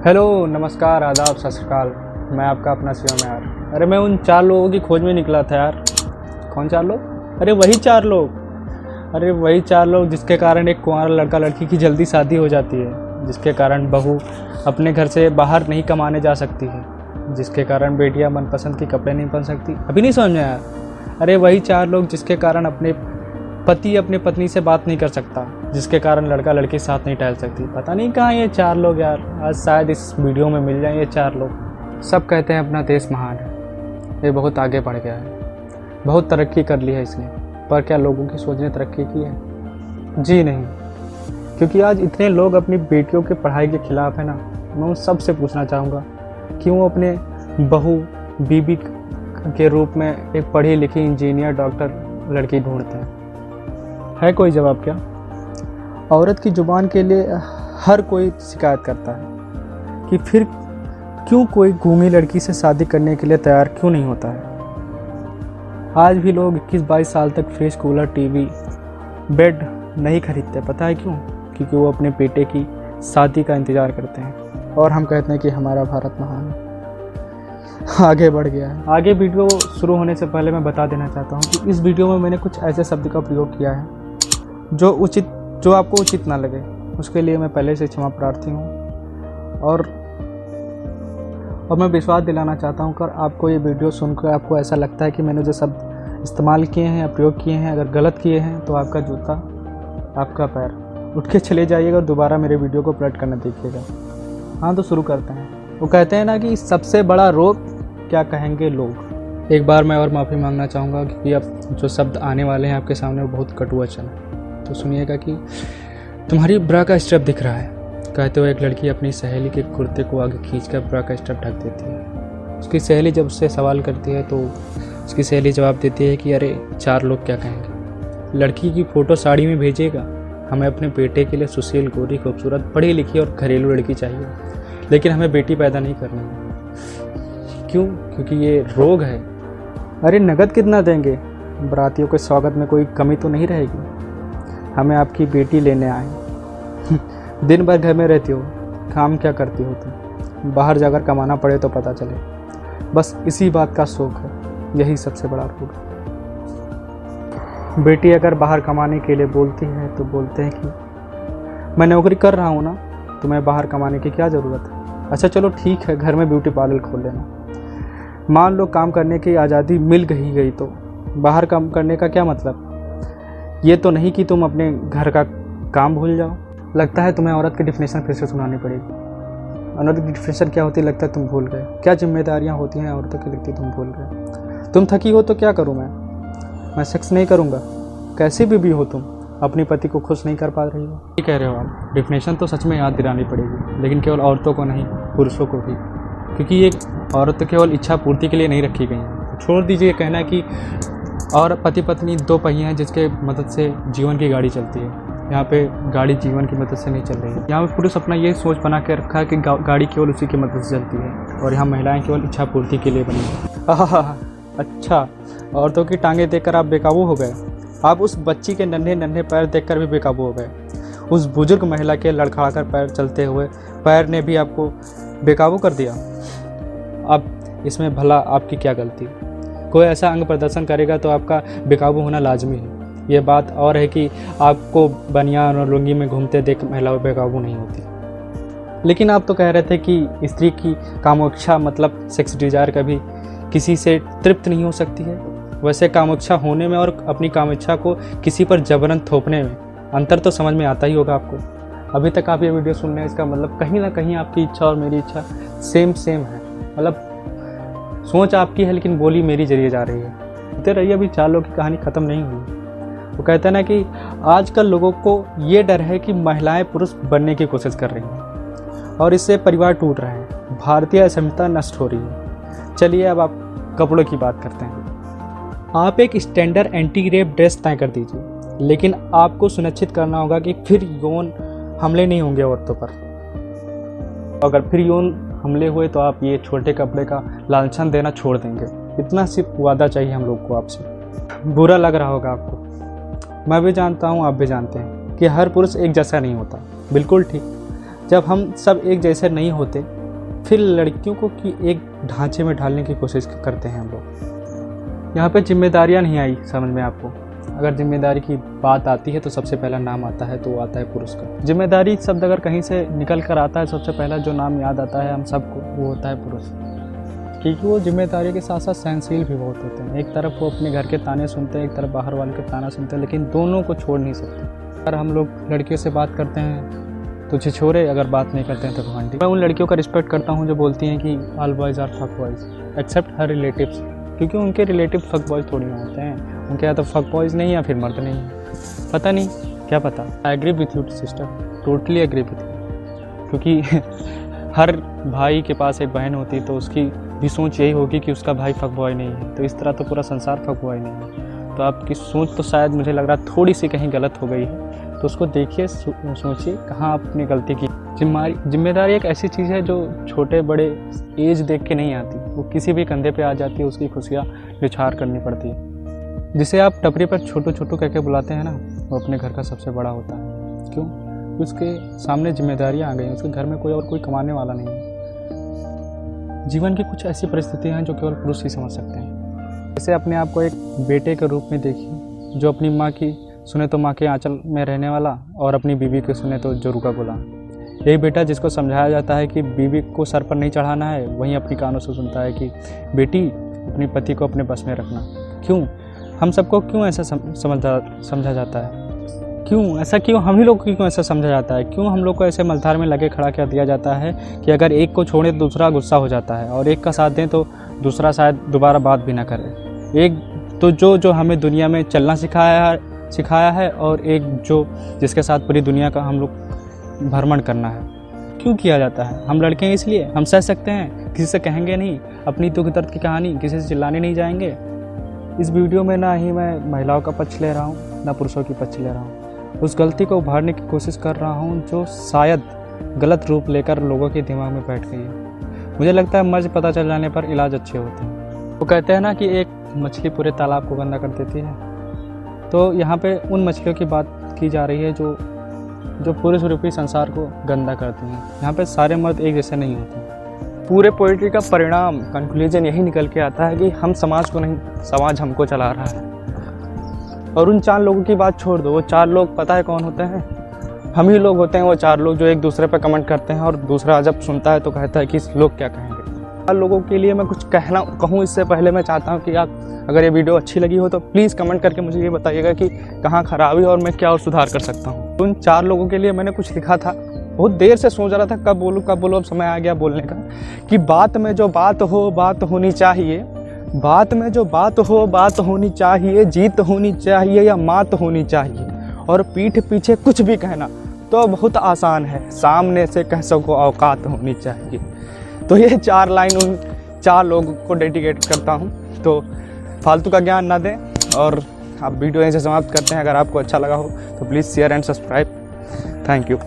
Hello, नमस्कार, आदाब, सत श्री अकाल। मैं आपका अपना शिवम यार। अरे मैं उन 4 लोगों की खोज में निकला था यार। कौन 4 लोग? अरे वही 4 लोग। अरे वही 4 लोग जिसके कारण एक कुंवारा लड़का लड़की की जल्दी शादी हो जाती है, जिसके कारण बहू अपने घर से बाहर नहीं कमाने जा सकती है, जिसके कारण बेटियां मनपसंद के कपड़े नहीं पहन सकती। अभी नहीं समझ में आया? अरे वही 4 लोग जिसके कारण अपने पति अपनी पत्नी से बात नहीं कर सकता, जिसके कारण लड़का लड़की साथ नहीं टहल सकती। पता नहीं कहाँ ये 4 लोग यार। आज शायद इस वीडियो में मिल जाए ये 4 लोग। सब कहते हैं अपना देश महान है, ये बहुत आगे बढ़ गया है, बहुत तरक्की कर ली है इसने। पर क्या लोगों की सोच ने तरक्की की है? जी नहीं, क्योंकि आज इतने लोग अपनी बेटियों के पढ़ाई के खिलाफ है ना। मैं उन सब से पूछना चाहूँगा कि वो अपने बहू बीबी के रूप में एक पढ़ी लिखी इंजीनियर डॉक्टर लड़की ढूंढते हैं। है कोई जवाब क्या? औरत की जुबान के लिए हर कोई शिकायत करता है कि फिर क्यों कोई गूंगी लड़की से शादी करने के लिए तैयार क्यों नहीं होता है। आज भी लोग 21-22 साल तक फ्रिज, कूलर, टीवी, बेड नहीं खरीदते। पता है क्यों? क्योंकि वो अपने बेटे की शादी का इंतज़ार करते हैं। और हम कहते हैं कि हमारा भारत महान है, आगे बढ़ गया है। आगे वीडियो शुरू होने से पहले मैं बता देना चाहता हूँ कि इस वीडियो में मैंने कुछ ऐसे शब्द का प्रयोग किया है जो आपको उचित ना लगे, उसके लिए मैं पहले से क्षमा प्रार्थी हूँ। और मैं विश्वास दिलाना चाहता हूँ कि आपको ये वीडियो सुनकर आपको ऐसा लगता है कि मैंने जो शब्द इस्तेमाल किए हैं या प्रयोग किए हैं अगर गलत किए हैं तो आपका जूता, आपका पैर उठ के चले जाइएगा और दोबारा मेरे वीडियो को पलट करना देखिएगा। हाँ, तो शुरू करते हैं। वो कहते हैं ना कि सबसे बड़ा रोग क्या कहेंगे लोग। एक बार मैं और माफ़ी मांगना चाहूँगा क्योंकि अब जो शब्द आने वाले हैं आपके सामने वो बहुत कटु वचन है। तो सुनिएगा कि तुम्हारी ब्रा का स्ट्रैप दिख रहा है, कहते हुए एक लड़की अपनी सहेली के कुर्ते को आगे खींचकर ब्रा का स्ट्रैप ढक देती है। उसकी सहेली जब उससे सवाल करती है तो उसकी सहेली जवाब देती है कि अरे 4 लोग क्या कहेंगे। लड़की की फ़ोटो साड़ी में भेजेगा। हमें अपने बेटे के लिए सुशील, गोरी, खूबसूरत, पढ़ी लिखी और घरेलू लड़की चाहिए, लेकिन हमें बेटी पैदा नहीं करनी है। क्यों? क्योंकि ये रोग है। अरे नगद कितना देंगे? बरातियों के स्वागत में कोई कमी तो नहीं रहेगी? हमें आपकी बेटी लेने आए। दिन भर घर में रहती हो, काम क्या करती हो तुम? बाहर जाकर कमाना पड़े तो पता चले। बस इसी बात का शौक है, यही सबसे बड़ा रोग है। बेटी अगर बाहर कमाने के लिए बोलती है तो बोलते हैं कि मैं नौकरी कर रहा हूँ ना, तुम्हें बाहर कमाने की क्या ज़रूरत है? अच्छा चलो ठीक है, घर में ब्यूटी पार्लर खोल लेना। मान लो काम करने की आज़ादी मिल गई तो बाहर काम करने का क्या मतलब? ये तो नहीं कि तुम अपने घर का काम भूल जाओ। लगता है तुम्हें औरत की डिफिनेशन फिर से सुनानी पड़ेगी। औरत की डिफिनेशन क्या होती है लगता है तुम भूल गए। क्या जिम्मेदारियाँ होती हैं औरतों की लगती तुम भूल गए। तुम थकी हो तो क्या करूँ मैं सेक्स नहीं करूँगा। कैसी भी हो तुम, अपने पति को खुश नहीं कर पा रही हो। ये कह रहे हो आप? डिफिनेशन तो सच में याद दिलानी पड़ेगी, लेकिन केवल औरतों को नहीं, पुरुषों को भी, क्योंकि ये औरत केवल इच्छा पूर्ति के लिए नहीं रखी गई हैं। तो छोड़ दीजिए कहना कि और पति पत्नी 2 पहिए हैं जिसके मदद से जीवन की गाड़ी चलती है। यहाँ पे गाड़ी जीवन की मदद से नहीं चल रही है। यहाँ पे पुरुष अपना ये सोच बना के रखा है कि गाड़ी केवल उसी की मदद से चलती है, और यहाँ महिलाएं केवल इच्छा पूर्ति के लिए बनी है। अच्छा, औरतों की टांगें देखकर आप बेकाबू हो गए। आप उस बच्ची के नन्हे नन्हे पैर देखकर भी बेकाबू हो गए। उस बुजुर्ग महिला के लड़खड़ाकर पैर चलते हुए पैर ने भी आपको बेकाबू कर दिया। अब इसमें भला आपकी क्या गलती? कोई ऐसा अंग प्रदर्शन करेगा तो आपका बेकाबू होना लाजमी है। ये बात और है कि आपको बनियान और लुंगी में घूमते देख महिला बेकाबू नहीं होती। लेकिन आप तो कह रहे थे कि स्त्री की कामोच्छा मतलब सेक्स डिजायर कभी किसी से तृप्त नहीं हो सकती है। वैसे कामोच्छा होने में और अपनी कामोच्छा को किसी पर जबरन थोपने में अंतर तो समझ में आता ही होगा आपको। अभी तक आप ये वीडियो सुन रहे हैं, इसका मतलब कहीं ना कहीं आपकी इच्छा और मेरी इच्छा सेम है। मतलब सोच आपकी है लेकिन बोली मेरी जरिए जा रही है। सुनते रहिए, अभी 4 लोगों की कहानी ख़त्म नहीं हुई। वो कहते हैं ना कि आजकल लोगों को ये डर है कि महिलाएं पुरुष बनने की कोशिश कर रही हैं और इससे परिवार टूट रहे हैं, भारतीय असमिता नष्ट हो रही है। चलिए अब आप कपड़ों की बात करते हैं। आप एक स्टैंडर्ड एंटी रेप ड्रेस तय कर दीजिए, लेकिन आपको सुनिश्चित करना होगा कि फिर यौन हमले नहीं होंगे औरतों पर। अगर फिर यौन हमले हुए तो आप ये छोटे कपड़े का लांछन देना छोड़ देंगे। इतना सिर्फ वादा चाहिए हम लोग को आपसे। बुरा लग रहा होगा आपको, मैं भी जानता हूँ, आप भी जानते हैं कि हर पुरुष एक जैसा नहीं होता। बिल्कुल ठीक। जब हम सब एक जैसे नहीं होते फिर लड़कियों को कि एक ढांचे में ढालने की कोशिश करते हैं हम लोग। यहाँ पे जिम्मेदारियाँ नहीं आई समझ में आपको। अगर जिम्मेदारी की बात आती है तो सबसे पहला नाम आता है तो वो आता है पुरुष का। जिम्मेदारी शब्द अगर कहीं से निकल कर आता है, सबसे पहला जो नाम याद आता है हम सबको, वो होता है पुरुष। क्योंकि वो जिम्मेदारी के साथ साथ सहनशील भी बहुत होते हैं। एक तरफ वो अपने घर के ताने सुनते हैं, एक तरफ बाहर वाले के ताना सुनते हैं, लेकिन दोनों को छोड़ नहीं सकते। अगर हम लोग लड़कियों से बात करते हैं तो छिछोरे, अगर बात नहीं करते हैं तो घमंडी। मैं उन लड़कियों का रिस्पेक्ट करता हूँ जो बोलती हैं कि all boys are fuck boys except her relatives, क्योंकि उनके रिलेटिव फक बॉयज़ थोड़ी ना होते हैं। उनके यहाँ तो फक बॉयज़ नहीं या फिर मर्द नहीं है, पता नहीं क्या पता। I agree with you sister, totally agree with you. क्योंकि हर भाई के पास एक बहन होती तो उसकी भी सोच यही होगी कि उसका भाई फक बॉय नहीं है, तो इस तरह तो पूरा संसार फक बॉय नहीं है। तो आपकी सोच तो शायद मुझे लग रहा थोड़ी सी कहीं गलत हो गई है, तो उसको देखिए, सोचिए कहाँ आपने गलती की। जिम्मेदारी एक ऐसी चीज़ है जो छोटे बड़े एज देख के नहीं आती, वो किसी भी कंधे पे आ जाती है, उसकी खुशियाँ निछार करनी पड़ती है। जिसे आप टपरी पर छोटू छोटू कह के बुलाते हैं ना, वो अपने घर का सबसे बड़ा होता है। क्यों? उसके सामने जिम्मेदारियाँ आ गई, उसके घर में कोई कमाने वाला नहीं है। जीवन की कुछ ऐसी परिस्थितियाँ हैं जो केवल पुरुष ही समझ सकते हैं। जैसे अपने आप को एक बेटे के रूप में देखिए, जो अपनी माँ की सुने तो माँ के आंचल में रहने वाला, और अपनी बीवी के सुने तो जोरू का गुलाम। यही बेटा जिसको समझाया जाता है कि बीवी को सर पर नहीं चढ़ाना है, वहीं अपनी कानों से सुनता है कि बेटी अपने पति को अपने बस में रखना। क्यों हम सबको क्यों ऐसा समझा जाता है? क्यों ऐसा, क्यों हम ही लोग को क्यों ऐसा समझा जाता है? क्यों हम लोग को ऐसे मलधार में लगे खड़ा कर दिया जाता है कि अगर एक को छोड़े तो दूसरा गुस्सा हो जाता है, और एक का साथ दें तो दूसरा शायद दोबारा बात भी ना करे। एक तो जो हमें दुनिया में चलना सिखाया है, और एक जिसके साथ पूरी दुनिया का हम लोग भ्रमण करना है। क्यों किया जाता है? हम लड़के हैं इसलिए हम सह सकते हैं, किसी से कहेंगे नहीं अपनी दुख दर्द की कहानी, किसी से चिल्लाने नहीं जाएंगे। इस वीडियो में ना ही मैं महिलाओं का पक्ष ले रहा हूँ, ना पुरुषों की पक्ष ले रहा हूँ। उस गलती को उभारने की कोशिश कर रहा हूँ जो शायद गलत रूप लेकर लोगों के दिमाग में बैठ गई है। मुझे लगता है मर्ज पता चल जाने पर इलाज अच्छे होते हैं। वो कहते हैं ना कि एक मछली पूरे तालाब को गंदा कर देती है, तो यहाँ पे उन मछलियों की बात की जा रही है जो पूरे रूपी संसार को गंदा करती हैं। यहाँ पे सारे मर्द एक जैसे नहीं होते। पूरे पोइट्री का परिणाम, कंक्लूजन यही निकल के आता है कि हम समाज को नहीं, समाज हमको चला रहा है। और उन 4 लोगों की बात छोड़ दो, वो 4 लोग पता है कौन होते हैं? हम ही लोग होते हैं। वो 4 लोग जो एक दूसरे पे कमेंट करते हैं, और दूसरा जब सुनता है तो कहता है कि लोग क्या कहेंगे। 4 लोगों के लिए मैं कुछ कहूँ इससे पहले मैं चाहता हूँ कि आप अगर ये वीडियो अच्छी लगी हो तो प्लीज़ कमेंट करके मुझे ये बताइएगा कि कहाँ खराबी और मैं क्या और सुधार कर सकता हूँ। उन 4 लोगों के लिए मैंने कुछ लिखा था, बहुत देर से सोच रहा था कब बोलूँ, अब समय आ गया बोलने का। कि बात में जो बात हो बात होनी चाहिए, बात में जो बात हो बात होनी चाहिए, जीत होनी चाहिए या मात होनी चाहिए, और पीठ पीछे कुछ भी कहना तो बहुत आसान है, सामने से कह सको औकात होनी चाहिए। तो ये 4 लाइन उन 4 लोगों को डेडिकेट करता हूँ। तो फालतू का ज्ञान ना दें, और आप वीडियो यहीं से समाप्त करते हैं। अगर आपको अच्छा लगा हो तो please share and subscribe. Thank you.